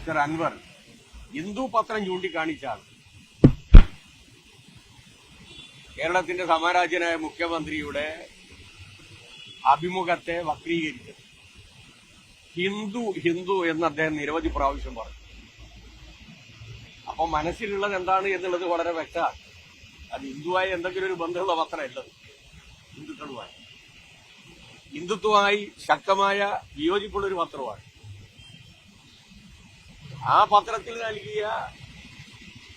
Mister Anwar Hindu പത്രം ചൂണ്ടിക്കാണിച്ചാണ് കേരളത്തിന്റെ സമരാജ്യനായ മുഖ്യമന്ത്രിയുടെ അഭിമുഖത്തെ വക്രീകരിച്ചത്. ഹിന്ദു ഹിന്ദു എന്ന് അദ്ദേഹം നിരവധി പ്രാവശ്യം പറഞ്ഞു. അപ്പൊ മനസ്സിലുള്ളത് എന്താണ് എന്നുള്ളത് വളരെ വ്യക്തമാണ്. അത് ഹിന്ദുവായി എന്തെങ്കിലും ഒരു ബന്ധമുള്ള പത്രമല്ലത്. ഹിന്ദുക്കളുമായി ഹിന്ദുത്വമായി ശക്തമായ വിയോജിപ്പുള്ളൊരു പത്രമാണ്. ആ പത്രത്തിൽ നൽകിയ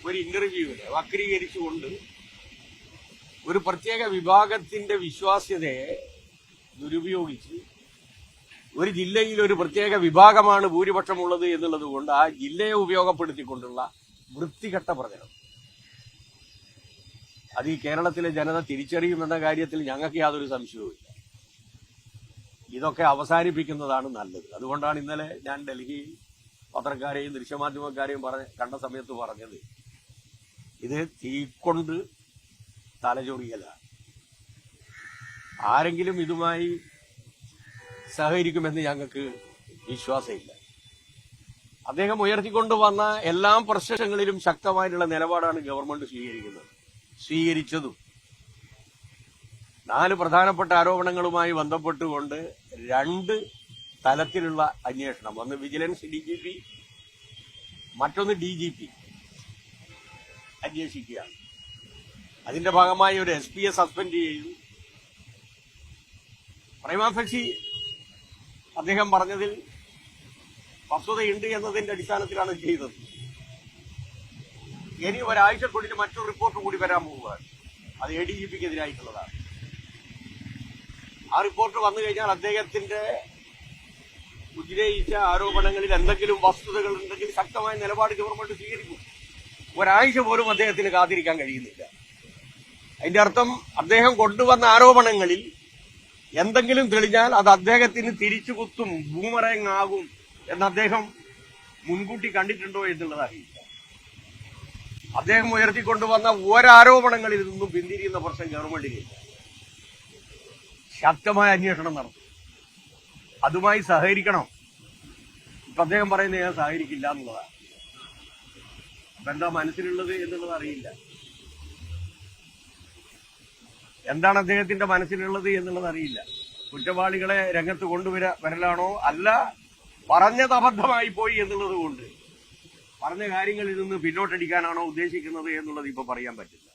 ഒരു ഇന്റർവ്യൂവിനെ വക്രീകരിച്ചുകൊണ്ട് ഒരു പ്രത്യേക വിഭാഗത്തിന്റെ വിശ്വാസ്യതയെ ദുരുപയോഗിച്ച് ഒരു ജില്ലയിൽ ഒരു പ്രത്യേക വിഭാഗമാണ് ഭൂരിപക്ഷമുള്ളത് എന്നുള്ളത് കൊണ്ട് ആ ജില്ലയെ ഉപയോഗപ്പെടുത്തിക്കൊണ്ടുള്ള വൃത്തികെട്ട പ്രചരണം അത് ഈ കേരളത്തിലെ ജനത തിരിച്ചറിയുമെന്ന കാര്യത്തിൽ ഞങ്ങൾക്ക് യാതൊരു സംശയവുമില്ല. ഇതൊക്കെ അവസാനിപ്പിക്കുന്നതാണ് നല്ലത്. അതുകൊണ്ടാണ് ഇന്നലെ ഞാൻ ഡൽഹി പത്രക്കാരെയും ദൃശ്യമാധ്യമക്കാരെയും കണ്ട സമയത്ത് പറഞ്ഞത്, ഇത് തീക്കൊണ്ട് തലചൊറിയലാണ്. ആരെങ്കിലും ഇതുമായി സഹകരിക്കുമെന്ന് ഞങ്ങൾക്ക് വിശ്വാസമില്ല. അദ്ദേഹം ഉയർത്തിക്കൊണ്ടുവന്ന എല്ലാ പ്രശ്നങ്ങളിലും ശക്തമായിട്ടുള്ള നിലപാടാണ് ഗവൺമെന്റ് സ്വീകരിച്ചതും 4 പ്രധാനപ്പെട്ട ആരോപണങ്ങളുമായി ബന്ധപ്പെട്ടുകൊണ്ട് 2 തലത്തിലുള്ള അന്വേഷണം, ഒന്ന് വിജിലൻസ് DGP, മറ്റൊന്ന് DGP അന്വേഷിക്കുകയാണ്. അതിന്റെ ഭാഗമായി ഒരു SP യെ സസ്പെൻഡ് ചെയ്തു. പ്രൈമാഫെക്ഷി അദ്ദേഹം പറഞ്ഞതിൽ വസ്തുതയുണ്ട് എന്നതിന്റെ അടിസ്ഥാനത്തിലാണ് ചെയ്തത്. ഇനി ഒരാഴ്ചക്കുള്ളിൽ മറ്റൊരു റിപ്പോർട്ട് കൂടി വരാൻ പോവുകയാണ്. അത് ADGPക്കെതിരായിട്ടുള്ളതാണ്. ആ റിപ്പോർട്ട് വന്നു കഴിഞ്ഞാൽ അദ്ദേഹത്തിന്റെ ഉന്നയിച്ച ആരോപണങ്ങളിൽ എന്തെങ്കിലും വസ്തുതകൾ ഉണ്ടെങ്കിൽ ശക്തമായ നിലപാട് ഗവൺമെന്റ് സ്വീകരിക്കും. ഒരാഴ്ച പോലും അദ്ദേഹത്തിന് കാത്തിരിക്കാൻ കഴിയുന്നില്ല. അതിന്റെ അർത്ഥം അദ്ദേഹം കൊണ്ടുവന്ന ആരോപണങ്ങളിൽ എന്തെങ്കിലും തെളിഞ്ഞാൽ അത് അദ്ദേഹത്തിന് തിരിച്ചു കുത്തും, ബൂമറങ് ആകും എന്ന് അദ്ദേഹം മുൻകൂട്ടി കണ്ടിട്ടുണ്ടോ എന്നുള്ളത് അറിയില്ല. അദ്ദേഹം ഉയർത്തിക്കൊണ്ടുവന്ന ഒരാരോപണങ്ങളിൽ നിന്നും പിന്തിരിയുന്ന പ്രശ്നം ഗവൺമെന്റിനില്ല. ശക്തമായ അന്വേഷണം നടത്തും, അതുമായി സഹകരിക്കണം. ഇപ്പൊ അദ്ദേഹം പറയുന്നത് ഞാൻ സഹകരിക്കില്ല എന്നുള്ളതാണ്. അപ്പൊ എന്താ മനസ്സിലുള്ളത് എന്നുള്ളത് അറിയില്ല. എന്താണ് അദ്ദേഹത്തിന്റെ മനസ്സിലുള്ളത് എന്നുള്ളത് അറിയില്ല. കുറ്റവാളികളെ രംഗത്ത് വരലാണോ, അല്ല പറഞ്ഞത് അബദ്ധമായി പോയി എന്നുള്ളത് കൊണ്ട് പറഞ്ഞ കാര്യങ്ങളിൽ നിന്ന് പിന്നോട്ടടിക്കാനാണോ ഉദ്ദേശിക്കുന്നത് എന്നുള്ളത് ഇപ്പൊ പറയാൻ പറ്റില്ല.